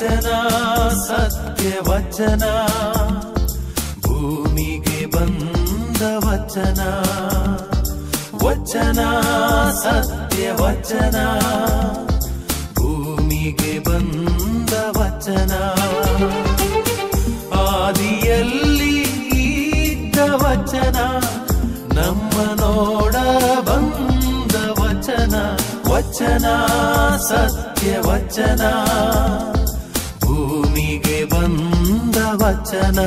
ವಚನ ಸತ್ಯ ವಚನ, ಭೂಮಿಗೆ ಬಂದ ವಚನ. ವಚನ ಸತ್ಯ ವಚನ, ಭೂಮಿಗೆ ಬಂದ ವಚನ. ಆದಿಯಲ್ಲಿ ಇದ್ದ ವಚನ, ನಮ್ಮ ನೋಡ ಬಂದ ವಚನ. ವಚನ ಸತ್ಯ ವಚನ, ಭೂಮಿಗೆ ಬಂದ ವಚನ.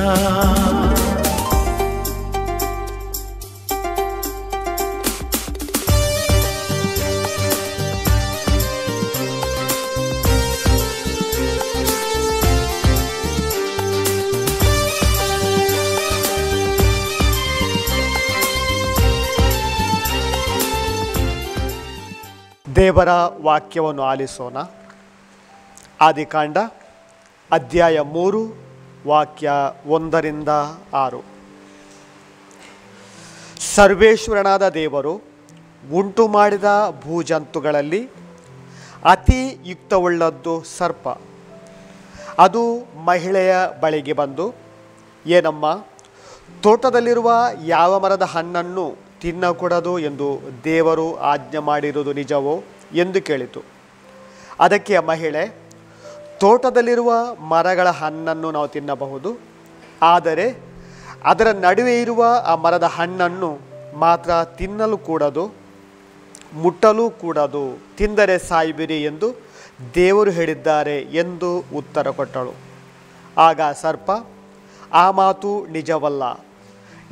ದೇವರ ವಾಕ್ಯವನ್ನು ಆಲಿಸೋಣ. ಆದಿಕಾಂಡ ಅಧ್ಯಾಯ 3 ವಾಕ್ಯ 1-6. ಸರ್ವೇಶ್ವರನಾದ ದೇವರು ಉಂಟು ಮಾಡಿದ ಭೂಜಂತುಗಳಲ್ಲಿ ಅತಿ ಯುಕ್ತವುಳ್ಳದ್ದು ಸರ್ಪ. ಅದು ಮಹಿಳೆಯ ಬಳಿಗೆ ಬಂದು, ಏನಮ್ಮ, ತೋಟದಲ್ಲಿರುವ ಯಾವ ಮರದ ಹಣ್ಣನ್ನು ತಿನ್ನಕೂಡದು ಎಂದು ದೇವರು ಆಜ್ಞೆ ಮಾಡಿರುವುದು ನಿಜವೋ ಎಂದು ಕೇಳಿತು. ಅದಕ್ಕೆ ಆ ಮಹಿಳೆ, ತೋಟದಲ್ಲಿರುವ ಮರಗಳ ಹಣ್ಣನ್ನು ನಾವು ತಿನ್ನಬಹುದು, ಆದರೆ ಅದರ ನಡುವೆ ಇರುವ ಆ ಮರದ ಹಣ್ಣನ್ನು ಮಾತ್ರ ತಿನ್ನಲು ಕೂಡದು, ಮುಟ್ಟಲೂ ಕೂಡದು, ತಿಂದರೆ ಸಾಯುವಿರಿ ಎಂದು ದೇವರು ಹೇಳಿದ್ದಾರೆ ಎಂದು ಉತ್ತರ ಕೊಟ್ಟಳು. ಆಗ ಸರ್ಪ, ಆ ಮಾತು ನಿಜವಲ್ಲ,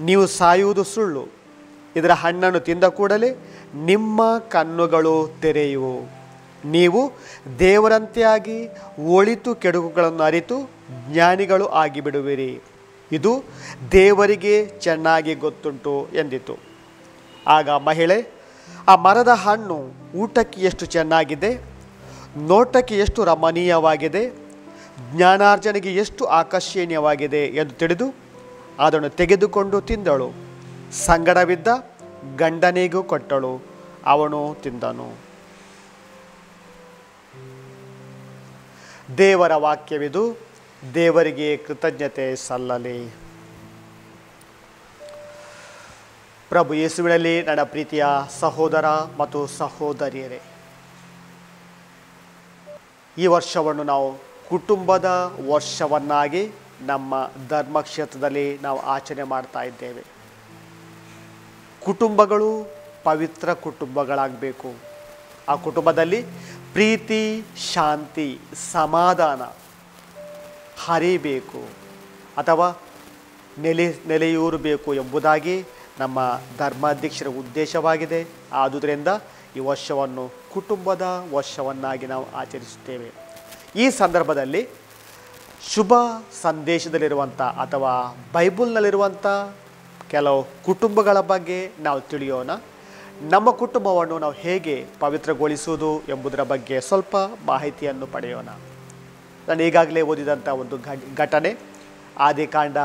ನೀವು ಸಾಯುವುದು ಸುಳ್ಳು. ಇದರ ಹಣ್ಣನ್ನು ತಿಂದ ಕೂಡಲೇ ನಿಮ್ಮ ಕಣ್ಣುಗಳು ತೆರೆಯುವು, ನೀವು ದೇವರಂತೆಯಾಗಿ ಒಳಿತು ಕೆಡುಕುಗಳನ್ನು ಅರಿತು ಜ್ಞಾನಿಗಳು ಆಗಿಬಿಡುವಿರಿ. ಇದು ದೇವರಿಗೆ ಚೆನ್ನಾಗಿ ಗೊತ್ತುಂಟು ಎಂದಿತು. ಆಗ ಮಹಿಳೆ, ಆ ಮರದ ಹಣ್ಣು ಊಟಕ್ಕೆ ಎಷ್ಟು ಚೆನ್ನಾಗಿದೆ, ನೋಟಕ್ಕೆ ಎಷ್ಟು ರಮಣೀಯವಾಗಿದೆ, ಜ್ಞಾನಾರ್ಜನೆಗೆ ಎಷ್ಟು ಆಕರ್ಷಣೀಯವಾಗಿದೆ ಎಂದು ತಿಳಿದು ಅದನ್ನು ತೆಗೆದುಕೊಂಡು ತಿಂದಳು. ಸಂಗಡವಿದ್ದ ಗಂಡನಿಗೂ ಕೊಟ್ಟಳು, ಅವನು ತಿಂದನು. ದೇವರ ವಾಕ್ಯವಿದು. ದೇವರಿಗೆ ಕೃತಜ್ಞತೆ ಸಲ್ಲಲಿ. ಪ್ರಭು ಯೇಸುವಿನಲ್ಲಿ ನನ್ನ ಪ್ರೀತಿಯ ಸಹೋದರ ಮತ್ತು ಸಹೋದರಿಯರೇ, ಈ ವರ್ಷವನ್ನು ನಾವು ಕುಟುಂಬದ ವರ್ಷವನ್ನಾಗಿ ನಮ್ಮ ಧರ್ಮಕ್ಷೇತ್ರದಲ್ಲಿ ನಾವು ಆಚರಣೆ ಮಾಡ್ತಾ ಇದ್ದೇವೆ. ಕುಟುಂಬಗಳು ಪವಿತ್ರ ಕುಟುಂಬಗಳಾಗಬೇಕು. ಆ ಕುಟುಂಬದಲ್ಲಿ ಪ್ರೀತಿ, ಶಾಂತಿ, ಸಮಾಧಾನ ಹರಿಬೇಕು ಅಥವಾ ನೆಲೆಯೂರಬೇಕು ಎಂಬುದಾಗಿ ನಮ್ಮ ಧರ್ಮಾಧ್ಯಕ್ಷರ ಉದ್ದೇಶವಾಗಿದೆ. ಆದುದರಿಂದ ಈ ವರ್ಷವನ್ನು ಕುಟುಂಬದ ವರ್ಷವನ್ನಾಗಿ ನಾವು ಆಚರಿಸುತ್ತೇವೆ. ಈ ಸಂದರ್ಭದಲ್ಲಿ ಶುಭ ಸಂದೇಶದಲ್ಲಿರುವಂಥ ಅಥವಾ ಬೈಬಲ್ನಲ್ಲಿರುವಂಥ ಕೆಲವು ಕುಟುಂಬಗಳ ಬಗ್ಗೆ ನಾವು ತಿಳಿಯೋಣ. ನಮ್ಮ ಕುಟುಂಬವನ್ನು ನಾವು ಹೇಗೆ ಪವಿತ್ರಗೊಳಿಸುವುದು ಎಂಬುದರ ಬಗ್ಗೆ ಸ್ವಲ್ಪ ಮಾಹಿತಿಯನ್ನು ಪಡೆಯೋಣ. ನಾನು ಈಗಾಗಲೇ ಓದಿದಂಥ ಒಂದು ಘಟನೆ ಆದಿಕಾಂಡ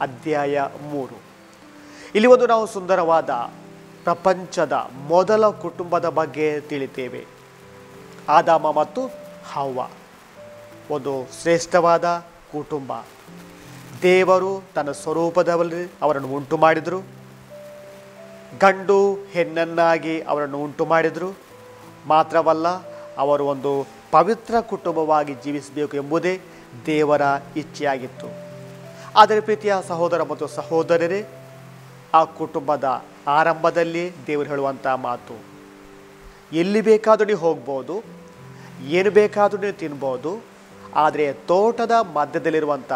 ಅಧ್ಯಾಯ 3. ಇಲ್ಲಿ ಒಂದು ನಾವು ಸುಂದರವಾದ ಪ್ರಪಂಚದ ಮೊದಲ ಕುಟುಂಬದ ಬಗ್ಗೆ ತಿಳಿತೇವೆ. ಆದಾಮ ಮತ್ತು ಹವ್ವ ಒಂದು ಶ್ರೇಷ್ಠವಾದ ಕುಟುಂಬ. ದೇವರು ತನ್ನ ಸ್ವರೂಪದಲ್ಲಿ ಅವರನ್ನು ಉಂಟು ಮಾಡಿದರು, ಗಂಡು ಹೆಣ್ಣನ್ನಾಗಿ ಅವರನ್ನು ಉಂಟು ಮಾಡಿದರು. ಮಾತ್ರವಲ್ಲ, ಅವರು ಒಂದು ಪವಿತ್ರ ಕುಟುಂಬವಾಗಿ ಜೀವಿಸಬೇಕು ಎಂಬುದೇ ದೇವರ ಇಚ್ಛೆಯಾಗಿತ್ತು. ಆದರೆ ಪ್ರೀತಿಯ ಸಹೋದರ ಮತ್ತು ಸಹೋದರರೇ, ಆ ಕುಟುಂಬದ ಆರಂಭದಲ್ಲಿ ದೇವರು ಹೇಳುವಂಥ ಮಾತು, ಎಲ್ಲಿ ಬೇಕಾದರೂ ನೀವು ಹೋಗ್ಬೋದು, ಏನು ಬೇಕಾದರೂ ನೀವು ತಿನ್ಬೋದು, ಆದರೆ ತೋಟದ ಮಧ್ಯದಲ್ಲಿರುವಂಥ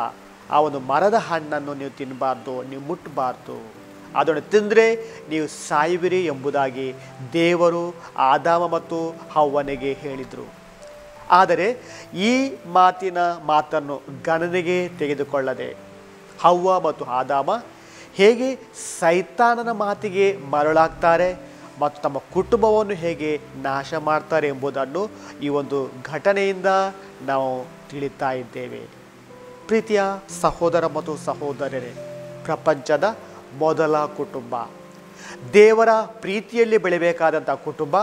ಆ ಒಂದು ಮರದ ಹಣ್ಣನ್ನು ನೀವು ತಿನ್ನಬಾರ್ದು, ನೀವು ಮುಟ್ಟಬಾರ್ದು, ಅದನ್ನು ತಿಂದರೆ ನೀವು ಸಾಯುವಿರಿ ಎಂಬುದಾಗಿ ದೇವರು ಆದಾಮ ಮತ್ತು ಹವ್ವನಿಗೆ ಹೇಳಿದರು. ಆದರೆ ಈ ಮಾತನ್ನು ಗಣನೆಗೆ ತೆಗೆದುಕೊಳ್ಳದೆ ಹವ್ವ ಮತ್ತು ಆದಾಮ ಹೇಗೆ ಸೈತಾನನ ಮಾತಿಗೆ ಮರಳಾಗ್ತಾರೆ ಮತ್ತು ತಮ್ಮ ಕುಟುಂಬವನ್ನು ಹೇಗೆ ನಾಶ ಮಾಡ್ತಾರೆ ಎಂಬುದನ್ನು ಈ ಒಂದು ಘಟನೆಯಿಂದ ನಾವು ತಿಳಿತಾ ಇದ್ದೇವೆ. ಪ್ರೀತಿಯ ಸಹೋದರ ಮತ್ತು ಸಹೋದರರೇ, ಪ್ರಪಂಚದ ಮೊದಲ ಕುಟುಂಬ, ದೇವರ ಪ್ರೀತಿಯಲ್ಲಿ ಬೆಳಿಬೇಕಾದಂಥ ಕುಟುಂಬ,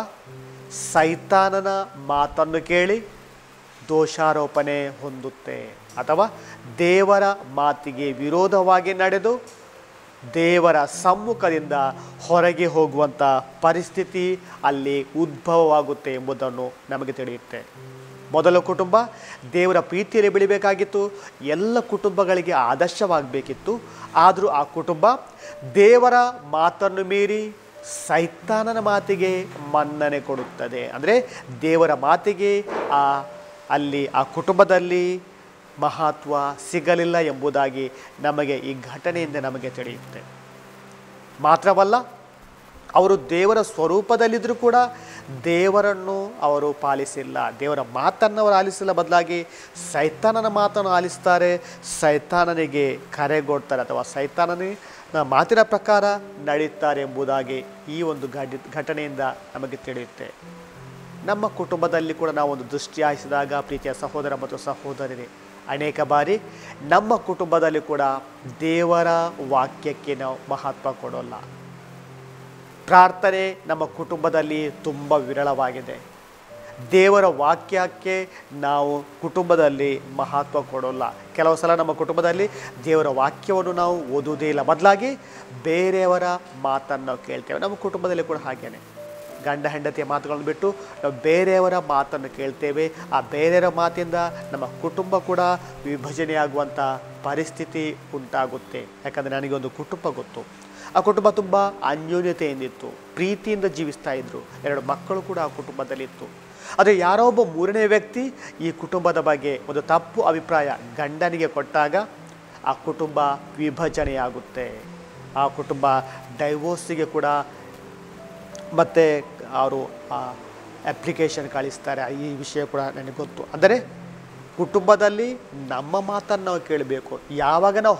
ಸೈತಾನನ ಮಾತನ್ನು ಕೇಳಿ ದೋಷಾರೋಪಣೆ ಹೊಂದುತ್ತೆ, ಅಥವಾ ದೇವರ ಮಾತಿಗೆ ವಿರೋಧವಾಗಿ ನಡೆದು ದೇವರ ಸಮ್ಮುಖದಿಂದ ಹೊರಗೆ ಹೋಗುವಂಥ ಪರಿಸ್ಥಿತಿ ಅಲ್ಲಿ ಉದ್ಭವವಾಗುತ್ತೆ ಎಂಬುದನ್ನು ನಮಗೆ ತಿಳಿಯುತ್ತೆ. ಮೊದಲ ಕುಟುಂಬ ದೇವರ ಪ್ರೀತಿಯಲ್ಲಿ ಬೆಳಿಬೇಕಾಗಿತ್ತು, ಎಲ್ಲ ಕುಟುಂಬಗಳಿಗೆ ಆದರ್ಶವಾಗಬೇಕಿತ್ತು. ಆದರೂ ಆ ಕುಟುಂಬ ದೇವರ ಮಾತನ್ನು ಮೀರಿ ಸೈತಾನನ ಮಾತಿಗೆ ಮನ್ನಣೆ ಕೊಡುತ್ತದೆ. ಅಂದರೆ ದೇವರ ಮಾತಿಗೆ ಅಲ್ಲಿ ಆ ಕುಟುಂಬದಲ್ಲಿ ಮಹತ್ವ ಸಿಗಲಿಲ್ಲ ಎಂಬುದಾಗಿ ನಮಗೆ ಈ ಘಟನೆಯಿಂದ ನಮಗೆ ತಿಳಿಯುತ್ತೆ. ಮಾತ್ರವಲ್ಲ, ಅವರು ದೇವರ ಸ್ವರೂಪದಲ್ಲಿದ್ದರೂ ಕೂಡ ದೇವರನ್ನು ಅವರು ಪಾಲಿಸಿಲ್ಲ, ದೇವರ ಮಾತನ್ನು ಅವರು ಆಲಿಸಿಲ್ಲ, ಬದಲಾಗಿ ಸೈತಾನನ ಮಾತನ್ನು ಆಲಿಸ್ತಾರೆ, ಸೈತಾನನಿಗೆ ಕರೆಗೊಡ್ತಾರೆ, ಅಥವಾ ಸೈತಾನನ ಮಾತಿನ ಪ್ರಕಾರ ನಡೀತಾರೆ ಎಂಬುದಾಗಿ ಈ ಒಂದು ಘಟನೆಯಿಂದ ನಮಗೆ ತಿಳಿಯುತ್ತೆ. ನಮ್ಮ ಕುಟುಂಬದಲ್ಲಿ ಕೂಡ ನಾವು ಒಂದು ದೃಷ್ಟಿ ಹಾಯಿಸಿದಾಗ, ಪ್ರೀತಿಯ ಸಹೋದರ ಮತ್ತು ಸಹೋದರರೇ, ಅನೇಕ ಬಾರಿ ನಮ್ಮ ಕುಟುಂಬದಲ್ಲಿ ಕೂಡ ದೇವರ ವಾಕ್ಯಕ್ಕೆ ನಾವು ಮಹತ್ವ ಕೊಡೋಲ್ಲ. ಪ್ರಾರ್ಥನೆ ನಮ್ಮ ಕುಟುಂಬದಲ್ಲಿ ತುಂಬ ವಿರಳವಾಗಿದೆ. ದೇವರ ವಾಕ್ಯಕ್ಕೆ ನಾವು ಕುಟುಂಬದಲ್ಲಿ ಮಹತ್ವ ಕೊಡೋಲ್ಲ. ಕೆಲವು ಸಲ ನಮ್ಮ ಕುಟುಂಬದಲ್ಲಿ ದೇವರ ವಾಕ್ಯವನ್ನು ನಾವು ಓದುವುದೇ ಇಲ್ಲ, ಬದಲಾಗಿ ಬೇರೆಯವರ ಮಾತನ್ನು ನಾವು ಕೇಳ್ತೇವೆ. ನಮ್ಮ ಕುಟುಂಬದಲ್ಲಿ ಕೂಡ ಹಾಗೇನೆ, ಗಂಡ ಹೆಂಡತಿಯ ಮಾತುಗಳನ್ನು ಬಿಟ್ಟು ನಾವು ಬೇರೆಯವರ ಮಾತನ್ನು ಕೇಳ್ತೇವೆ. ಆ ಬೇರೆಯವರ ಮಾತಿಂದ ನಮ್ಮ ಕುಟುಂಬ ಕೂಡ ವಿಭಜನೆಯಾಗುವಂಥ ಪರಿಸ್ಥಿತಿ ಉಂಟಾಗುತ್ತೆ. ಯಾಕಂದರೆ ನನಗೊಂದು ಕುಟುಂಬ ಗೊತ್ತು, ಆ ಕುಟುಂಬ ತುಂಬ ಅನ್ಯೋನ್ಯತೆಯಿಂದಿತ್ತು, ಪ್ರೀತಿಯಿಂದ ಜೀವಿಸ್ತಾ ಇದ್ದರು, 2 ಮಕ್ಕಳು ಕೂಡ ಆ ಕುಟುಂಬದಲ್ಲಿತ್ತು. ಆದರೆ ಯಾರೋ ಒಬ್ಬ 3ನೇ ವ್ಯಕ್ತಿ ಈ ಕುಟುಂಬದ ಬಗ್ಗೆ ಒಂದು ತಪ್ಪು ಅಭಿಪ್ರಾಯ ಗಂಡನಿಗೆ ಕೊಟ್ಟಾಗ ಆ ಕುಟುಂಬ ವಿಭಜನೆಯಾಗುತ್ತೆ. ಆ ಕುಟುಂಬ ಡೈವೋರ್ಸಿಗೆ ಕೂಡ ಮತ್ತು ಅವರು ಅಪ್ಲಿಕೇಶನ್ ಕಳಿಸ್ತಾರೆ. ಈ ವಿಷಯ ಕೂಡ ನನಗೆ ಗೊತ್ತು. ಅಂದರೆ ಕುಟುಂಬದಲ್ಲಿ ನಮ್ಮ ಮಾತನ್ನು ನಾವು ಕೇಳಬೇಕು. ಯಾವಾಗ ನಾವು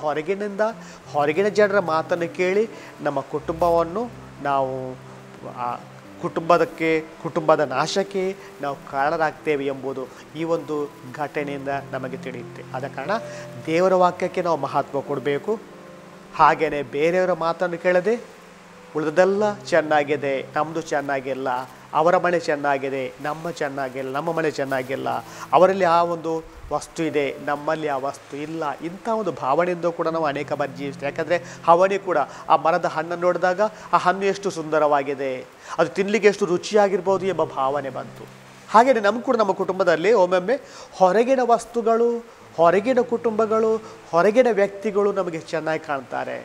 ಹೊರಗಿನ ಜನರ ಮಾತನ್ನು ಕೇಳಿ ನಮ್ಮ ಕುಟುಂಬವನ್ನು ನಾವು ಕುಟುಂಬದ ನಾಶಕ್ಕೆ ನಾವು ಕಾರಣರಾಗ್ತೇವೆ ಎಂಬುದು ಈ ಒಂದು ಘಟನೆಯಿಂದ ನಮಗೆ ತಿಳಿಯುತ್ತೆ. ಆದ ಕಾರಣ ದೇವರ ವಾಕ್ಯಕ್ಕೆ ನಾವು ಮಹತ್ವ ಕೊಡಬೇಕು. ಹಾಗೆಯೇ ಬೇರೆಯವರ ಮಾತನ್ನು ಕೇಳದೆ ಉಳಿದೆಲ್ಲ ಚೆನ್ನಾಗಿದೆ, ನಮ್ಮದು ಚೆನ್ನಾಗಿಲ್ಲ, ಅವರ ಮನೆ ಚೆನ್ನಾಗಿದೆ, ನಮ್ಮ ಮನೆ ಚೆನ್ನಾಗಿಲ್ಲ, ಅವರಲ್ಲಿ ಆ ಒಂದು ವಸ್ತು ಇದೆ, ನಮ್ಮಲ್ಲಿ ಆ ವಸ್ತು ಇಲ್ಲ, ಇಂಥ ಒಂದು ಭಾವನೆಯಿಂದ ಕೂಡ ನಾವು ಅನೇಕ ಬಾರಿ ಜೀವಿಸ್ತೇವೆ. ಯಾಕಂದರೆ ಅವನಿಗೆ ಕೂಡ ಆ ಮರದ ಹಣ್ಣನ್ನು ನೋಡಿದಾಗ ಆ ಹಣ್ಣು ಎಷ್ಟು ಸುಂದರವಾಗಿದೆ, ಅದು ತಿನ್ನಲಿಕ್ಕೆ ಎಷ್ಟು ರುಚಿಯಾಗಿರ್ಬೋದು ಎಂಬ ಭಾವನೆ ಬಂತು. ಹಾಗೆಯೇ ನಮ್ಗೆ ಕೂಡ ನಮ್ಮ ಕುಟುಂಬದಲ್ಲಿ ಒಮ್ಮೊಮ್ಮೆ ಹೊರಗಿನ ವಸ್ತುಗಳು, ಹೊರಗಿನ ಕುಟುಂಬಗಳು, ಹೊರಗಿನ ವ್ಯಕ್ತಿಗಳು ನಮಗೆ ಚೆನ್ನಾಗಿ ಕಾಣ್ತಾರೆ.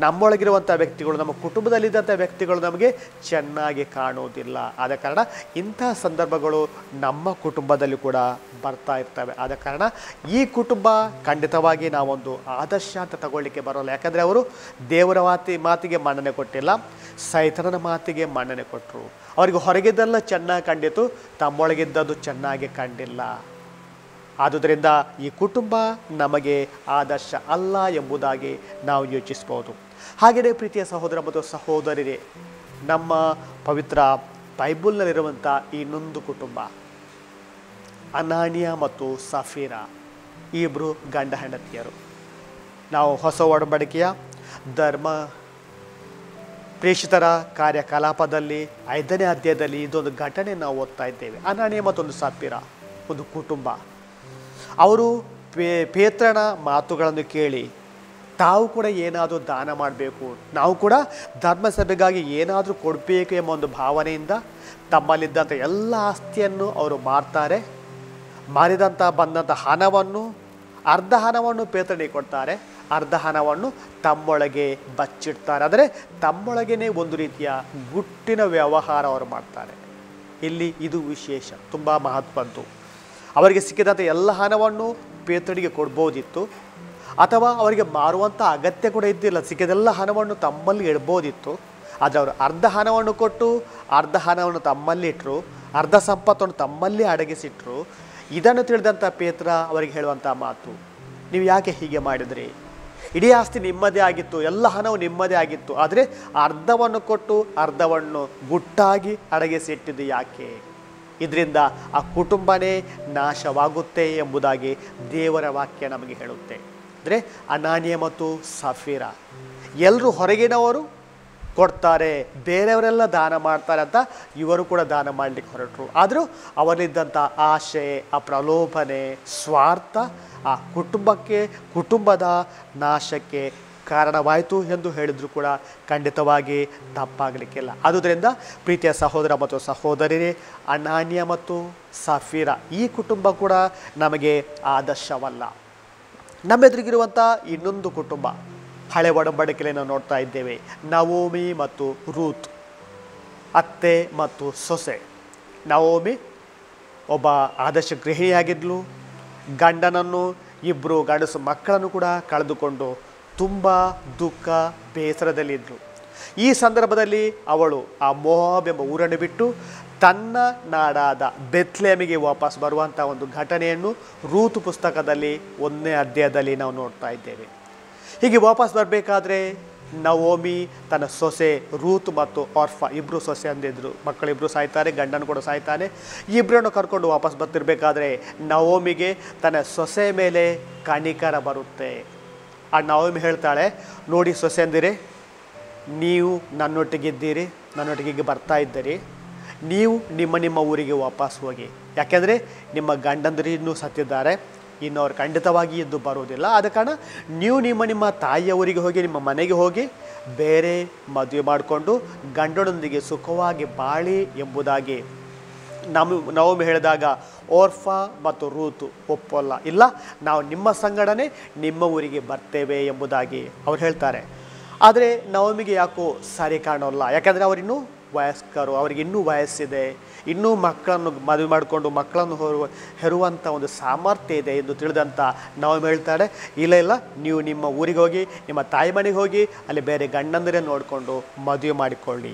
ನಮ್ಮೊಳಗಿರುವಂಥ ವ್ಯಕ್ತಿಗಳು, ನಮ್ಮ ಕುಟುಂಬದಲ್ಲಿದ್ದಂಥ ವ್ಯಕ್ತಿಗಳು ನಮಗೆ ಚೆನ್ನಾಗಿ ಕಾಣುವುದಿಲ್ಲ. ಆದ ಕಾರಣ ಇಂಥ ಸಂದರ್ಭಗಳು ನಮ್ಮ ಕುಟುಂಬದಲ್ಲಿ ಕೂಡ ಬರ್ತಾ ಇರ್ತವೆ. ಆದ ಕಾರಣ ಈ ಕುಟುಂಬ ಖಂಡಿತವಾಗಿ ನಾವೊಂದು ಆದರ್ಶ ಅಂತ ತಗೊಳ್ಳಿಕ್ಕೆ ಬರೋಲ್ಲ. ಯಾಕಂದರೆ ಅವರು ದೇವರ ಮಾತಿಗೆ ಮನ್ನಣೆ ಕೊಟ್ಟಿಲ್ಲ, ಸೈತಾನನ ಮಾತಿಗೆ ಮನ್ನಣೆ ಕೊಟ್ಟರು. ಅವರಿಗೆ ಹೊರಗಿದ್ದೆಲ್ಲ ಚೆನ್ನಾಗಿ ಕಂಡಿತು, ತಮ್ಮೊಳಗಿದ್ದದ್ದು ಚೆನ್ನಾಗಿ ಕಂಡಿಲ್ಲ. ಆದುದರಿಂದ ಈ ಕುಟುಂಬ ನಮಗೆ ಆದರ್ಶ ಅಲ್ಲ ಎಂಬುದಾಗಿ ನಾವು ಯೋಚಿಸ್ಬೋದು. ಹಾಗೆಯೇ ಪ್ರೀತಿಯ ಸಹೋದರ ಮತ್ತು ಸಹೋದರಿಯರೇ, ನಮ್ಮ ಪವಿತ್ರ ಬೈಬಲ್ನಲ್ಲಿರುವಂಥ ಇನ್ನೊಂದು ಕುಟುಂಬ ಅನಾನಿಯ ಮತ್ತು ಸಫೀರಾ, ಈ ಇಬ್ಬರು ಗಂಡ ಹೆಂಡತಿಯರು. ನಾವು ಹೊಸ ಒಡಂಬಡಿಕೆಯ ಧರ್ಮ ಪ್ರೇಷಿತರ ಕಾರ್ಯಕಲಾಪದಲ್ಲಿ 5ನೇ ಅಧ್ಯಾಯದಲ್ಲಿ ಇದೊಂದು ಘಟನೆ ನಾವು ಓದ್ತಾ ಇದ್ದೇವೆ. ಅನಾನಿಯ ಮತ್ತೊಂದು ಸಫೀರಾ ಒಂದು ಕುಟುಂಬ. ಅವರು ಪೇತ್ರನ ಮಾತುಗಳನ್ನು ಕೇಳಿ ತಾವು ಕೂಡ ಏನಾದರೂ ದಾನ ಮಾಡಬೇಕು, ನಾವು ಕೂಡ ಧರ್ಮಸಭೆಗಾಗಿ ಏನಾದರೂ ಕೊಡಬೇಕು ಎಂಬ ಒಂದು ಭಾವನೆಯಿಂದ ತಮ್ಮಲ್ಲಿದ್ದಂಥ ಎಲ್ಲ ಆಸ್ತಿಯನ್ನು ಅವರು ಮಾರ್ತಾರೆ. ಬಂದಂಥ ಹಣವನ್ನು, ಅರ್ಧ ಹಣವನ್ನು ಪೇತ್ರನಿಗೆ ಕೊಡ್ತಾರೆ, ಅರ್ಧ ಹಣವನ್ನು ತಮ್ಮೊಳಗೆ ಬಚ್ಚಿಡ್ತಾರೆ. ಅಂದರೆ ತಮ್ಮೊಳಗೇ ಒಂದು ರೀತಿಯ ಗುಟ್ಟಿನ ವ್ಯವಹಾರ ಅವರು ಮಾಡ್ತಾರೆ. ಇಲ್ಲಿ ಇದು ವಿಶೇಷ, ತುಂಬ ಮಹತ್ವದ್ದು. ಅವರಿಗೆ ಸಿಕ್ಕಿದಂಥ ಎಲ್ಲ ಹಣವನ್ನು ಪೇತ್ರನಿಗೆ ಕೊಡ್ಬೋದಿತ್ತು, ಅಥವಾ ಅವರಿಗೆ ಮಾರುವಂಥ ಅಗತ್ಯ ಕೂಡ ಇದ್ದಿಲ್ಲ. ಸಿಕ್ಕಿದೆಲ್ಲ ಹಣವನ್ನು ತಮ್ಮಲ್ಲಿ ಇಡ್ಬೋದಿತ್ತು. ಆದರೆ ಅವರು ಅರ್ಧ ಹಣವನ್ನು ಕೊಟ್ಟು ಅರ್ಧ ಹಣವನ್ನು ತಮ್ಮಲ್ಲಿ ಇಟ್ಟರು, ಅರ್ಧ ಸಂಪತ್ತನ್ನು ತಮ್ಮಲ್ಲಿ ಅಡಗಿಸಿಟ್ರು. ಇದನ್ನು ತಿಳಿದಂಥ ಪೇತ್ರ ಅವರಿಗೆ ಹೇಳುವಂಥ ಮಾತು, ನೀವು ಯಾಕೆ ಹೀಗೆ ಮಾಡಿದ್ರಿ? ಇಡೀ ಆಸ್ತಿ ನಿಮ್ಮದೇ ಆಗಿತ್ತು, ಎಲ್ಲ ಹಣವು ನಿಮ್ಮದೇ ಆಗಿತ್ತು, ಆದರೆ ಅರ್ಧವನ್ನು ಕೊಟ್ಟು ಅರ್ಧವನ್ನು ಗುಟ್ಟಾಗಿ ಅಡಗಿಸಿಟ್ಟಿದ್ದು ಯಾಕೆ? ಇದರಿಂದ ಆ ಕುಟುಂಬನೇ ನಾಶವಾಗುತ್ತೆ ಎಂಬುದಾಗಿ ದೇವರ ವಾಕ್ಯ ನಮಗೆ ಹೇಳುತ್ತೆ. ಅಂದರೆ ಅನಾನಿಯ ಮತ್ತು ಸಫೀರಾ ಎಲ್ಲರೂ ಹೊರಗಿನವರು, ಕೊಡ್ತಾರೆ, ಬೇರೆಯವರೆಲ್ಲ ದಾನ ಮಾಡ್ತಾರೆ ಅಂತ ಇವರು ಕೂಡ ದಾನ ಮಾಡಲಿಕ್ಕೆ ಹೊರಟರು. ಆದರೂ ಅವರಲ್ಲಿದ್ದಂಥ ಆಶೆ, ಆ ಪ್ರಲೋಭನೆ, ಸ್ವಾರ್ಥ ಆ ಕುಟುಂಬದ ನಾಶಕ್ಕೆ ಕಾರಣವಾಯಿತು ಎಂದು ಹೇಳಿದ್ರು ಕೂಡ ಖಂಡಿತವಾಗಿ ತಪ್ಪಾಗಲಿಕ್ಕಿಲ್ಲ. ಆದುದರಿಂದ ಪ್ರೀತಿಯ ಸಹೋದರ ಮತ್ತು ಸಹೋದರಿಯರೇ, ಅನಾನ್ಯ ಮತ್ತು ಸಫೀರ ಈ ಕುಟುಂಬ ಕೂಡ ನಮಗೆ ಆದರ್ಶವಲ್ಲ. ನಮ್ಮೆದುರಿಗಿರುವಂಥ ಇನ್ನೊಂದು ಕುಟುಂಬ ಹಳೆ ಒಡಂಬಡಿಕೆಯಲ್ಲಿ ನಾವು ನೋಡ್ತಾ ಇದ್ದೇವೆ. ನವೋಮಿ ಮತ್ತು ರೂತ್, ಅತ್ತೆ ಮತ್ತು ಸೊಸೆ. ನವೋಮಿ ಒಬ್ಬ ಆದರ್ಶ ಗೃಹಿಣಿಯಾಗಿದ್ಲು. ಗಂಡನನ್ನು, ಇಬ್ಬರು ಗಂಡಸು ಮಕ್ಕಳನ್ನು ಕೂಡ ಕಳೆದುಕೊಂಡು ತುಂಬ ದುಃಖ ಬೇಸರದಲ್ಲಿದ್ದರು. ಈ ಸಂದರ್ಭದಲ್ಲಿ ಅವಳು ಆ ಮೋವಾಬ್ ಎಂಬ ಊರನ್ನು ಬಿಟ್ಟು ತನ್ನ ನಾಡಾದ ಬೆತ್ಲೆಹೇಮಿಗೆ ವಾಪಸ್ ಬರುವಂಥ ಒಂದು ಘಟನೆಯನ್ನು ರೂತ್ ಪುಸ್ತಕದಲ್ಲಿ 1ನೇ ಅಧ್ಯಾಯದಲ್ಲಿ ನಾವು ನೋಡ್ತಾ ಇದ್ದೇವೆ. ಹೀಗೆ ವಾಪಸ್ ಬರಬೇಕಾದ್ರೆ ನವೋಮಿ ತನ್ನ ಸೊಸೆ ರೂತ್ ಮತ್ತು ಆರ್ಫಾ ಇಬ್ಬರು ಸೊಸೆ ಅಂದಿದ್ರು, ಮಕ್ಕಳಿಬ್ಬರು ಸಾಯ್ತಾರೆ, ಗಂಡನ ಕೂಡ ಸಾಯ್ತಾನೆ. ಇಬ್ಬರನ್ನು ಕರ್ಕೊಂಡು ವಾಪಸ್ ಬರ್ತಿರ್ಬೇಕಾದ್ರೆ ನವೋಮಿಗೆ ತನ್ನ ಸೊಸೆ ಮೇಲೆ ಕನಿಕರ ಬರುತ್ತೆ. ಆ ನವೋಮಿ ಹೇಳ್ತಾಳೆ, ನೋಡಿ ಸೊಸೆಂದಿರೆ, ನೀವು ನನ್ನೊಟ್ಟಿಗಿದ್ದೀರಿ, ನನ್ನೊಟ್ಟಿಗೆ ಬರ್ತಾ ಇದ್ದೀರಿ, ನೀವು ನಿಮ್ಮ ಊರಿಗೆ ವಾಪಸ್ ಹೋಗಿ. ಯಾಕೆಂದರೆ ನಿಮ್ಮ ಗಂಡಂದಿರು ಇನ್ನೂ ಸತ್ತಿದ್ದಾರೆ, ಇನ್ನು ಅವ್ರು ಖಂಡಿತವಾಗಿ ಎದ್ದು ಬರೋದಿಲ್ಲ. ಆದ ಕಾರಣ ನೀವು ನಿಮ್ಮ ತಾಯಿಯ ಊರಿಗೆ ಹೋಗಿ, ನಿಮ್ಮ ಮನೆಗೆ ಹೋಗಿ ಬೇರೆ ಮದುವೆ ಮಾಡಿಕೊಂಡು ಗಂಡನೊಂದಿಗೆ ಸುಖವಾಗಿ ಬಾಳಿ ಎಂಬುದಾಗಿ ನವೋಮಿ ಹೇಳಿದಾಗ ಓರ್ಫಾ ಮತ್ತು ರೂತು ಒಪ್ಪಲ್ಲ. ಇಲ್ಲ, ನಾವು ನಿಮ್ಮ ಸಂಗಡನೆ ನಿಮ್ಮ ಊರಿಗೆ ಬರ್ತೇವೆ ಎಂಬುದಾಗಿ ಅವ್ರು ಹೇಳ್ತಾರೆ. ಆದರೆ ನವೋಮಿಗೆ ಯಾಕೋ ಸರಿ ಕಾಣೋಲ್ಲ. ಯಾಕೆಂದರೆ ಅವರಿನ್ನೂ ವಯಸ್ಕರು, ಅವರಿಗೆ ಇನ್ನೂ ವಯಸ್ಸಿದೆ, ಇನ್ನೂ ಮಕ್ಕಳನ್ನು ಮದುವೆ ಮಾಡಿಕೊಂಡು ಮಕ್ಕಳನ್ನು ಹೆರುವಂಥ ಒಂದು ಸಾಮರ್ಥ್ಯ ಇದೆ ಎಂದು ತಿಳಿದಂಥ ನವೋಮಿ ಹೇಳ್ತಾಳೆ, ಇಲ್ಲ, ನೀವು ನಿಮ್ಮ ಊರಿಗೆ ಹೋಗಿ, ನಿಮ್ಮ ತಾಯಿ ಮನೆಗೆ ಹೋಗಿ ಅಲ್ಲಿ ಬೇರೆ ಗಂಡಂದಿರೇ ನೋಡಿಕೊಂಡು ಮದುವೆ ಮಾಡಿಕೊಳ್ಳಿ.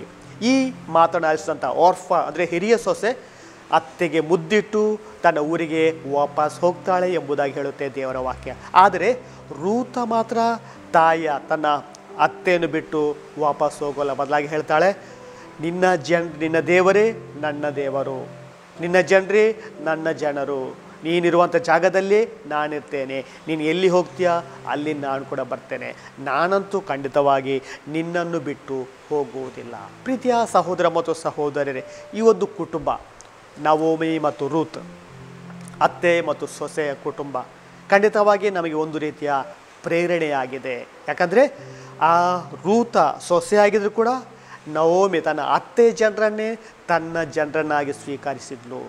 ಈ ಮಾತನ್ನು ಆಲಿಸಿದಂಥ ಓರ್ಫಾ ಅಂದರೆ ಹಿರಿಯ ಸೊಸೆ ಅತ್ತೆಗೆ ಮುದ್ದಿಟ್ಟು ತನ್ನ ಊರಿಗೆ ವಾಪಸ್ ಹೋಗ್ತಾಳೆ ಎಂಬುದಾಗಿ ಹೇಳುತ್ತೆ ದೇವರ ವಾಕ್ಯ. ಆದರೆ ರೂತ ಮಾತ್ರ ತನ್ನ ಅತ್ತೆಯನ್ನು ಬಿಟ್ಟು ವಾಪಸ್ ಹೋಗೋಲ್ಲ. ಬದಲಾಗಿ ಹೇಳ್ತಾಳೆ, ನಿನ್ನ ದೇವರೇ ನನ್ನ ದೇವರು, ನಿನ್ನ ಜನರೇ ನನ್ನ ಜನರು, ನೀನಿರುವಂಥ ಜಾಗದಲ್ಲಿ ನಾನಿರ್ತೇನೆ, ನೀನು ಎಲ್ಲಿ ಹೋಗ್ತೀಯಾ ಅಲ್ಲಿ ನಾನು ಕೂಡ ಬರ್ತೇನೆ, ನಾನಂತೂ ಖಂಡಿತವಾಗಿ ನಿನ್ನನ್ನು ಬಿಟ್ಟು ಹೋಗುವುದಿಲ್ಲ. ಪ್ರೀತಿಯ ಸಹೋದರ ಮತ್ತು ಸಹೋದರರೇ, ಈ ಒಂದು ಕುಟುಂಬ ನವೋಮಿ ಮತ್ತು ರೂತ್, ಅತ್ತೆ ಮತ್ತು ಸೊಸೆಯ ಕುಟುಂಬ ಖಂಡಿತವಾಗಿ ನಮಗೆ ಒಂದು ರೀತಿಯ ಪ್ರೇರಣೆಯಾಗಿದೆ. ಯಾಕಂದರೆ ಆ ರೂತ ಸೊಸೆಯಾಗಿದ್ದರೂ ಕೂಡ ನವೋಮಿ ತನ್ನ ಅತ್ತೆ ಜನರನ್ನೇ ತನ್ನ ಜನರನ್ನಾಗಿ ಸ್ವೀಕರಿಸಿದ್ಲು.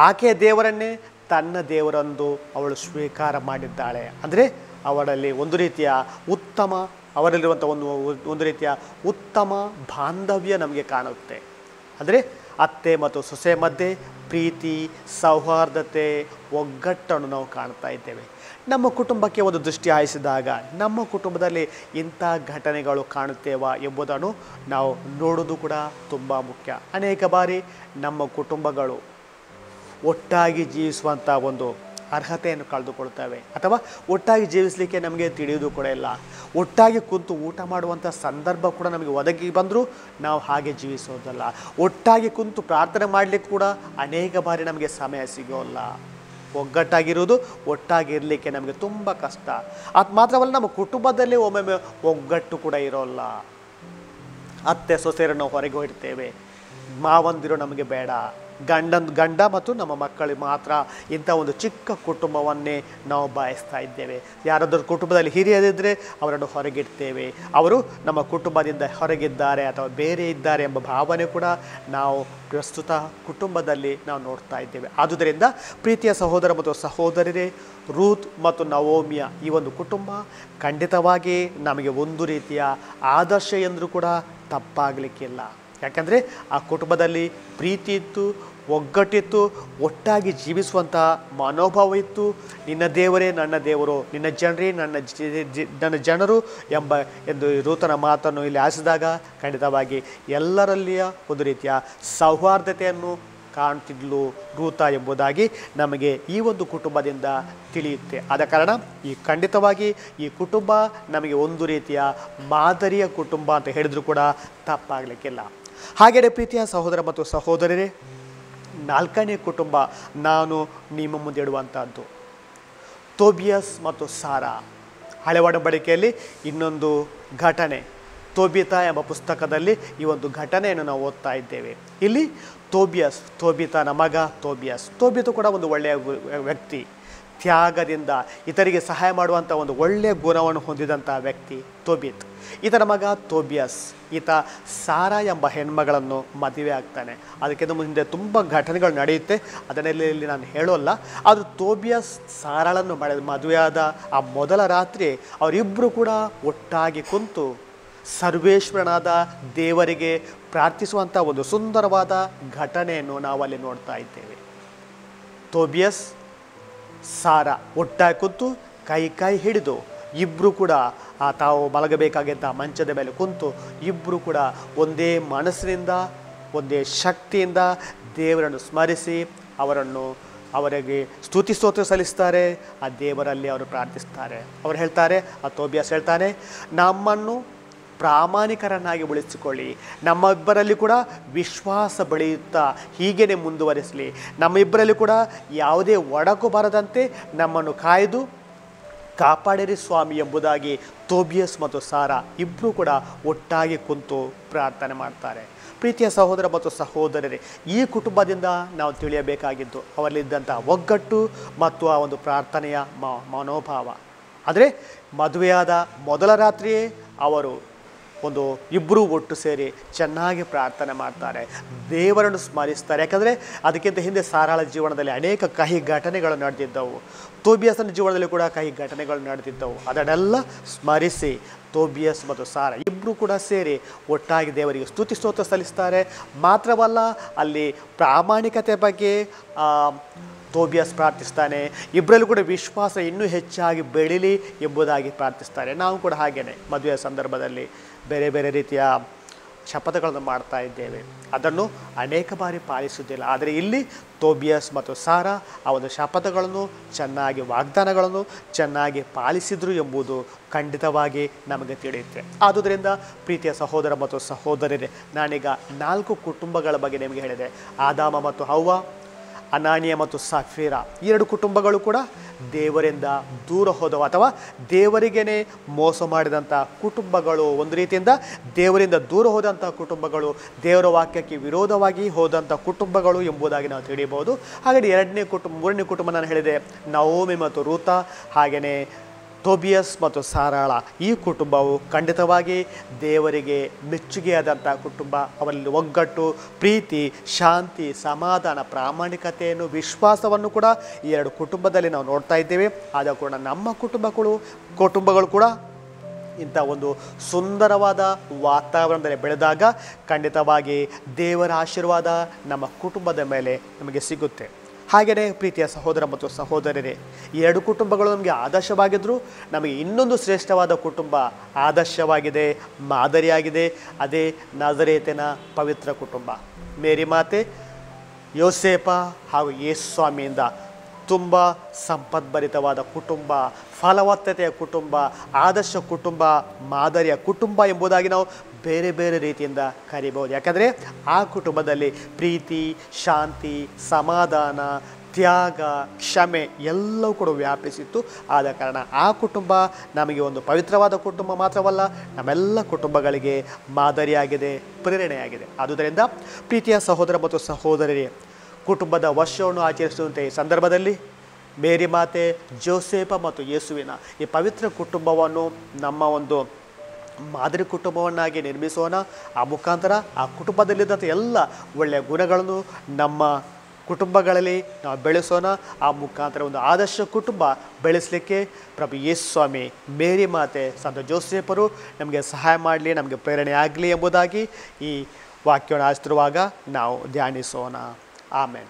ಆಕೆಯ ದೇವರನ್ನೇ ತನ್ನ ದೇವರೆಂದು ಅವಳು ಸ್ವೀಕಾರ ಮಾಡಿದ್ದಾಳೆ. ಅಂದರೆ ಅವಳಲ್ಲಿ ಒಂದು ರೀತಿಯ ಅವರಲ್ಲಿರುವಂಥ ಒಂದು ರೀತಿಯ ಉತ್ತಮ ಬಾಂಧವ್ಯ ನಮಗೆ ಕಾಣುತ್ತೆ. ಅಂದರೆ ಅತ್ತೆ ಮತ್ತು ಸೊಸೆ ಮಧ್ಯೆ ಪ್ರೀತಿ, ಸೌಹಾರ್ದತೆ, ಒಗ್ಗಟ್ಟನ್ನು ನಾವು ಕಾಣ್ತಾ ಇದ್ದೇವೆ. ನಮ್ಮ ಕುಟುಂಬಕ್ಕೆ ಒಂದು ದೃಷ್ಟಿ ಹಾಯಿಸಿದಾಗ ನಮ್ಮ ಕುಟುಂಬದಲ್ಲಿ ಇಂಥ ಘಟನೆಗಳು ಕಾಣುತ್ತೇವಾ ಎಂಬುದನ್ನು ನಾವು ನೋಡೋದು ಕೂಡ ತುಂಬ ಮುಖ್ಯ. ಅನೇಕ ಬಾರಿ ನಮ್ಮ ಕುಟುಂಬಗಳು ಒಟ್ಟಾಗಿ ಜೀವಿಸುವಂಥ ಒಂದು ಅರ್ಹತೆಯನ್ನು ಕಳೆದುಕೊಳ್ತೇವೆ, ಅಥವಾ ಒಟ್ಟಾಗಿ ಜೀವಿಸಲಿಕ್ಕೆ ನಮಗೆ ತಿಳಿಯೋದು ಕೂಡ ಇಲ್ಲ. ಒಟ್ಟಾಗಿ ಕೂತು ಊಟ ಮಾಡುವಂಥ ಸಂದರ್ಭ ಕೂಡ ನಮಗೆ ಒದಗಿ ಬಂದರೂ ನಾವು ಹಾಗೆ ಜೀವಿಸೋದಲ್ಲ. ಒಟ್ಟಾಗಿ ಕೂತು ಪ್ರಾರ್ಥನೆ ಮಾಡಲಿಕ್ಕೆ ಕೂಡ ಅನೇಕ ಬಾರಿ ನಮಗೆ ಸಮಯ ಸಿಗೋಲ್ಲ. ಒಗ್ಗಟ್ಟಾಗಿರೋದು, ಒಟ್ಟಾಗಿರಲಿಕ್ಕೆ ನಮಗೆ ತುಂಬ ಕಷ್ಟ. ಅದು ಮಾತ್ರವಲ್ಲ, ನಮ್ಮ ಕುಟುಂಬದಲ್ಲಿ ಒಮ್ಮೊಮ್ಮೆ ಒಗ್ಗಟ್ಟು ಕೂಡ ಇರೋಲ್ಲ. ಅತ್ತೆ ಸೊಸೆಯರನ್ನು ಹೊರಗೆ ಹೊಡ್ತೇವೆ, ಮಾವಂದಿರು ನಮಗೆ ಬೇಡ, ಗಂಡ ಮತ್ತು ನಮ್ಮ ಮಕ್ಕಳಿಗೆ ಮಾತ್ರ ಇಂಥ ಒಂದು ಚಿಕ್ಕ ಕುಟುಂಬವನ್ನೇ ನಾವು ಬಯಸ್ತಾ ಇದ್ದೇವೆ. ಯಾರಾದರೂ ಕುಟುಂಬದಲ್ಲಿ ಹಿರಿಯರಿದ್ದರೆ ಅವರನ್ನು ಹೊರಗಿಡ್ತೇವೆ, ಅವರು ನಮ್ಮ ಕುಟುಂಬದಿಂದ ಹೊರಗಿದ್ದಾರೆ ಅಥವಾ ಬೇರೆ ಇದ್ದಾರೆ ಎಂಬ ಭಾವನೆ ಕೂಡ ನಾವು ಪ್ರಸ್ತುತ ಕುಟುಂಬದಲ್ಲಿ ನಾವು ನೋಡ್ತಾ ಇದ್ದೇವೆ. ಆದುದರಿಂದ ಪ್ರೀತಿಯ ಸಹೋದರ ಮತ್ತು ಸಹೋದರರೇ, ರೂತ್ ಮತ್ತು ನವೋಮಿಯ ಈ ಒಂದು ಕುಟುಂಬ ಖಂಡಿತವಾಗಿ ನಮಗೆ ಒಂದು ರೀತಿಯ ಆದರ್ಶ ಎಂದರೂ ಕೂಡ ತಪ್ಪಾಗಲಿಕ್ಕಿಲ್ಲ. ಯಾಕಂದರೆ ಆ ಕುಟುಂಬದಲ್ಲಿ ಪ್ರೀತಿ ಇತ್ತು, ಒಗ್ಗಟ್ಟಿತ್ತು, ಒಟ್ಟಾಗಿ ಜೀವಿಸುವಂಥ ಮನೋಭಾವ ಇತ್ತು. ನಿನ್ನ ದೇವರೇ ನನ್ನ ದೇವರು, ನಿನ್ನ ಜನರೇ ನನ್ನ ಜನರು ಎಂದು ರೂತನ ಮಾತನ್ನು ಇಲ್ಲಿ ಆಲಿಸಿದಾಗ ಖಂಡಿತವಾಗಿ ಎಲ್ಲರಲ್ಲಿಯ ಒಂದು ರೀತಿಯ ಸೌಹಾರ್ದತೆಯನ್ನು ಕಾಣ್ತಿದ್ಲು ರೂತ ಎಂಬುದಾಗಿ ನಮಗೆ ಈ ಒಂದು ಕುಟುಂಬದಿಂದ ತಿಳಿಯುತ್ತೆ. ಆದ ಕಾರಣ ಖಂಡಿತವಾಗಿ ಈ ಕುಟುಂಬ ನಮಗೆ ಒಂದು ರೀತಿಯ ಮಾದರಿಯ ಕುಟುಂಬ ಅಂತ ಹೇಳಿದರೂ ಕೂಡ ತಪ್ಪಾಗಲಿಕ್ಕಿಲ್ಲ. ಹಾಗೆಯೇ ಪ್ರೀತಿಯ ಸಹೋದರ ಮತ್ತು ಸಹೋದರರೇ, 4ನೇ ಕುಟುಂಬ ನಾನು ನಿಮ್ಮ ಮುಂದೆ ಇಡುವಂಥದ್ದು ತೋಬಿಯಸ್ ಮತ್ತು ಸಾರಾ. ಹಳೆ ಒಡಂಬಡಿಕೆಯಲ್ಲಿ ಇನ್ನೊಂದು ಘಟನೆ, ತೋಬಿತಾ ಎಂಬ ಪುಸ್ತಕದಲ್ಲಿ ಈ ಒಂದು ಘಟನೆಯನ್ನು ನಾವು ಓದ್ತಾ ಇದ್ದೇವೆ. ಇಲ್ಲಿ ತೋಬಿತನ ಮಗ ತೋಬಿತು ಕೂಡ ಒಂದು ಒಳ್ಳೆಯ ವ್ಯಕ್ತಿ, ತ್ಯಾಗದಿಂದ ಇತರಿಗೆ ಸಹಾಯ ಮಾಡುವಂಥ ಒಂದು ಒಳ್ಳೆಯ ಗುಣವನ್ನು ಹೊಂದಿದಂಥ ವ್ಯಕ್ತಿ ತೋಬಿತ್. ಈತನ ಮಗ ತೋಬಿಯಸ್, ಈತ ಸಾರಾ ಎಂಬ ಹೆಣ್ಮಗಳನ್ನು ಮದುವೆ ಆಗ್ತಾನೆ. ಅದಕ್ಕಿಂತ ಮುಂದೆ ತುಂಬ ಘಟನೆಗಳು ನಡೆಯುತ್ತೆ, ಅದನ್ನೆಲ್ಲಿ ನಾನು ಹೇಳೋಲ್ಲ. ಆದರೂ ತೋಬಿಯಸ್ ಸಾರಾಳನ್ನು ಮದುವೆಯಾದ ಆ ಮೊದಲ ರಾತ್ರಿ ಅವರಿಬ್ಬರು ಕೂಡ ಒಟ್ಟಾಗಿ ಕುಂತು ಸರ್ವೇಶ್ವರನಾದ ದೇವರಿಗೆ ಪ್ರಾರ್ಥಿಸುವಂಥ ಒಂದು ಸುಂದರವಾದ ಘಟನೆಯನ್ನು ನಾವಲ್ಲಿ ನೋಡ್ತಾ ಇದ್ದೇವೆ. ತೋಬಿಯಸ್ ಸಾರಾ ಒಟ್ಟಾಗಿ ಕುಂತು ಕೈ ಹಿಡಿದು ಇಬ್ಬರು ಕೂಡ ತಾವು ಮಲಗಬೇಕಾಗಿದ್ದ ಮಂಚದ ಮೇಲೆ ಕುಂತು ಇಬ್ಬರು ಕೂಡ ಒಂದೇ ಮನಸ್ಸಿನಿಂದ ಒಂದೇ ಶಕ್ತಿಯಿಂದ ದೇವರನ್ನು ಸ್ಮರಿಸಿ ಅವರಿಗೆ ಸ್ತುತಿ ಸ್ತೋತ್ರ ಸಲ್ಲಿಸ್ತಾರೆ. ಆ ದೇವರಲ್ಲಿ ಅವರು ಪ್ರಾರ್ಥಿಸ್ತಾರೆ. ಅವರು ಹೇಳ್ತಾರೆ, ಆ ತೋಬಿಯಸ್ ಹೇಳ್ತಾನೆ, ನಮ್ಮನ್ನು ಪ್ರಾಮಾಣಿಕರನ್ನಾಗಿ ಉಳಿಸಿಕೊಳ್ಳಿ, ನಮ್ಮಿಬ್ಬರಲ್ಲಿ ಕೂಡ ವಿಶ್ವಾಸ ಬೆಳೆಯುತ್ತಾ ಹೀಗೇ ಮುಂದುವರಿಸಲಿ, ನಮ್ಮಿಬ್ಬರಲ್ಲಿ ಕೂಡ ಯಾವುದೇ ಒಡಕು ಬರದಂತೆ ನಮ್ಮನ್ನು ಕಾಪಾಡಿರಿ ಸ್ವಾಮಿ ಎಂಬುದಾಗಿ ತೋಬಿಯಸ್ ಮತ್ತು ಸಾರಾ ಇಬ್ಬರು ಕೂಡ ಒಟ್ಟಾಗಿ ಕುಂತು ಪ್ರಾರ್ಥನೆ ಮಾಡ್ತಾರೆ. ಪ್ರೀತಿಯ ಸಹೋದರ ಮತ್ತು ಸಹೋದರರೇ, ಈ ಕುಟುಂಬದಿಂದ ನಾವು ತಿಳಿಯಬೇಕಾಗಿದ್ದು ಅವರಲ್ಲಿದ್ದಂಥ ಒಗ್ಗಟ್ಟು ಮತ್ತು ಆ ಒಂದು ಪ್ರಾರ್ಥನೆಯ ಮನೋಭಾವ. ಆದರೆ ಮದುವೆಯಾದ ಮೊದಲ ರಾತ್ರಿಯೇ ಅವರು ಇಬ್ಬರೂ ಒಟ್ಟು ಸೇರಿ ಚೆನ್ನಾಗಿ ಪ್ರಾರ್ಥನೆ ಮಾಡ್ತಾರೆ, ದೇವರನ್ನು ಸ್ಮರಿಸ್ತಾರೆ. ಯಾಕಂದರೆ ಅದಕ್ಕಿಂತ ಹಿಂದೆ ಸಾರಾಳ ಜೀವನದಲ್ಲಿ ಅನೇಕ ಕಹಿ ಘಟನೆಗಳು ನಡೆದಿದ್ದವು, ತೋಬಿಯಸ್ನ ಜೀವನದಲ್ಲಿ ಕೂಡ ಕಹಿ ಘಟನೆಗಳು ನಡೆದಿದ್ದವು. ಅದನ್ನೆಲ್ಲ ಸ್ಮರಿಸಿ ತೋಬಿಯಸ್ ಮತ್ತು ಸಾರಾ ಇಬ್ಬರು ಕೂಡ ಸೇರಿ ಒಟ್ಟಾಗಿ ದೇವರಿಗೆ ಸ್ತುತಿ ಸ್ತೋತ್ರ ಸಲ್ಲಿಸ್ತಾರೆ. ಮಾತ್ರವಲ್ಲ, ಅಲ್ಲಿ ಪ್ರಾಮಾಣಿಕತೆ ಬಗ್ಗೆ ತೋಬಿಯಸ್ ಪ್ರಾರ್ಥಿಸ್ತಾನೆ, ಇಬ್ಬರಲ್ಲೂ ಕೂಡ ವಿಶ್ವಾಸ ಇನ್ನೂ ಹೆಚ್ಚಾಗಿ ಬೆಳೀಲಿ ಎಂಬುದಾಗಿ ಪ್ರಾರ್ಥಿಸ್ತಾರೆ. ನಾವು ಕೂಡ ಹಾಗೇನೆ ಮದುವೆಯ ಸಂದರ್ಭದಲ್ಲಿ ಬೇರೆ ಬೇರೆ ರೀತಿಯ ಶಪಥಗಳನ್ನು ಮಾಡ್ತಾ ಇದ್ದೇವೆ, ಅದನ್ನು ಅನೇಕ ಬಾರಿ ಪಾಲಿಸುವುದಿಲ್ಲ. ಆದರೆ ಇಲ್ಲಿ ತೋಬಿಯಸ್ ಮತ್ತು ಸಾರಾ ಆ ಒಂದು ಶಪಥಗಳನ್ನು ಚೆನ್ನಾಗಿ ವಾಗ್ದಾನಗಳನ್ನು ಚೆನ್ನಾಗಿ ಪಾಲಿಸಿದರು ಎಂಬುದು ಖಂಡಿತವಾಗಿ ನಮಗೆ ತಿಳಿಯುತ್ತೆ. ಆದುದರಿಂದ ಪ್ರೀತಿಯ ಸಹೋದರ ಮತ್ತು ಸಹೋದರರೇ, ನಾನೀಗ 4 ಕುಟುಂಬಗಳ ಬಗ್ಗೆ ನಿಮಗೆ ಹೇಳಿದೆ. ಆದಾಮ ಮತ್ತು ಹವ್ವ, ಅನಾನಿಯ ಮತ್ತು ಸಫೀರಾ, ಈ 2 ಕುಟುಂಬಗಳು ಕೂಡ ದೇವರಿಂದ ದೂರ ಹೋದವು ಅಥವಾ ದೇವರಿಗೇನೆ ಮೋಸ ಮಾಡಿದಂಥ ಕುಟುಂಬಗಳು. ಒಂದು ರೀತಿಯಿಂದ ದೇವರಿಂದ ದೂರ ಹೋದಂಥ ಕುಟುಂಬಗಳು, ದೇವರ ವಾಕ್ಯಕ್ಕೆ ವಿರೋಧವಾಗಿ ಹೋದಂಥ ಕುಟುಂಬಗಳು ಎಂಬುದಾಗಿ ನಾವು ತಿಳಿಯಬಹುದು. ಹಾಗೆಯೇ ಮೂರನೇ ಕುಟುಂಬ ನಾನು ಹೇಳಿದೆ, ನವೋಮಿ ಮತ್ತು ರೂತ, ಹಾಗೆಯೇ ತೋಬಿಯಸ್ ಮತ್ತು ಸಾರಾಳ. ಈ ಕುಟುಂಬವು ಖಂಡಿತವಾಗಿ ದೇವರಿಗೆ ಮೆಚ್ಚುಗೆಯಾದಂಥ ಕುಟುಂಬ. ಅವರಲ್ಲಿ ಒಗ್ಗಟ್ಟು, ಪ್ರೀತಿ, ಶಾಂತಿ, ಸಮಾಧಾನ, ಪ್ರಾಮಾಣಿಕತೆಯನ್ನು, ವಿಶ್ವಾಸವನ್ನು ಕೂಡ ಈ 2 ಕುಟುಂಬದಲ್ಲಿ ನಾವು ನೋಡ್ತಾ ಇದ್ದೇವೆ. ಆದ ಕೂಡ ನಮ್ಮ ಕುಟುಂಬಗಳು ಕೂಡ ಇಂಥ ಒಂದು ಸುಂದರವಾದ ವಾತಾವರಣದಲ್ಲಿ ಬೆಳೆದಾಗ ಖಂಡಿತವಾಗಿ ದೇವರ ಆಶೀರ್ವಾದ ನಮ್ಮ ಕುಟುಂಬದ ಮೇಲೆ ನಮಗೆ ಸಿಗುತ್ತೆ. ಹಾಗೆಯೇ ಪ್ರೀತಿಯ ಸಹೋದರ ಮತ್ತು ಸಹೋದರರೇ, ಈ 2 ಕುಟುಂಬಗಳು ನಮಗೆ ಆದರ್ಶವಾಗಿದ್ದರೂ ನಮಗೆ ಇನ್ನೊಂದು ಶ್ರೇಷ್ಠವಾದ ಕುಟುಂಬ ಆದರ್ಶವಾಗಿದೆ, ಮಾದರಿಯಾಗಿದೆ. ಅದೇ ನಜರೇತಿನ ಪವಿತ್ರ ಕುಟುಂಬ. ಮೇರಿ ಮಾತೆ, ಯೋಸೇಪ ಹಾಗೂ ಯೇಸು ಸ್ವಾಮಿಯಿಂದ ತುಂಬ ಸಂಪದ್ಭರಿತವಾದ ಕುಟುಂಬ, ಫಲವತ್ತತೆಯ ಕುಟುಂಬ, ಆದರ್ಶ ಕುಟುಂಬ, ಮಾದರಿಯ ಕುಟುಂಬ ಎಂಬುದಾಗಿ ನಾವು ಬೇರೆ ಬೇರೆ ರೀತಿಯಿಂದ ಕರೀಬಹುದು. ಯಾಕಂದರೆ ಆ ಕುಟುಂಬದಲ್ಲಿ ಪ್ರೀತಿ, ಶಾಂತಿ, ಸಮಾಧಾನ, ತ್ಯಾಗ, ಕ್ಷಮೆ ಎಲ್ಲವೂ ಕೂಡ ವ್ಯಾಪಿಸಿತ್ತು. ಆದ ಕಾರಣ ಆ ಕುಟುಂಬ ನಮಗೆ ಒಂದು ಪವಿತ್ರವಾದ ಕುಟುಂಬ ಮಾತ್ರವಲ್ಲ, ನಮ್ಮೆಲ್ಲ ಕುಟುಂಬಗಳಿಗೆ ಮಾದರಿಯಾಗಿದೆ, ಪ್ರೇರಣೆಯಾಗಿದೆ. ಆದುದರಿಂದ ಪ್ರೀತಿಯ ಸಹೋದರ ಮತ್ತು ಸಹೋದರರೇ, ಕುಟುಂಬದ ವರ್ಷವನ್ನು ಆಚರಿಸುವಂತೆ ಈ ಸಂದರ್ಭದಲ್ಲಿ ಮೇರಿ ಮಾತೆ, ಜೋಸೇಫ ಮತ್ತು ಯೇಸುವಿನ ಈ ಪವಿತ್ರ ಕುಟುಂಬವನ್ನು ನಮ್ಮ ಒಂದು ಮಾದರಿ ಕುಟುಂಬವನ್ನಾಗಿ ನಿರ್ಮಿಸೋಣ. ಆ ಮುಖಾಂತರ ಆ ಕುಟುಂಬದಲ್ಲಿದ್ದಂಥ ಎಲ್ಲ ಒಳ್ಳೆಯ ಗುಣಗಳನ್ನು ನಮ್ಮ ಕುಟುಂಬಗಳಲ್ಲಿ ನಾವು ಬೆಳೆಸೋಣ. ಆ ಮುಖಾಂತರ ಒಂದು ಆದರ್ಶ ಕುಟುಂಬ ಬೆಳೆಸಲಿಕ್ಕೆ ಪ್ರಭು ಯೇಸು ಸ್ವಾಮಿ, ಮೇರಿ ಮಾತೆ, ಸಂತ ಜೋಸೇಫರು ನಮಗೆ ಸಹಾಯ ಮಾಡಲಿ, ನಮಗೆ ಪ್ರೇರಣೆ ಆಗಲಿ ಎಂಬುದಾಗಿ ಈ ವಾಕ್ಯವನ್ನು ಆಚರಿಸುವಾಗ ನಾವು ಧ್ಯಾನಿಸೋಣ. ಆಮೇನ್.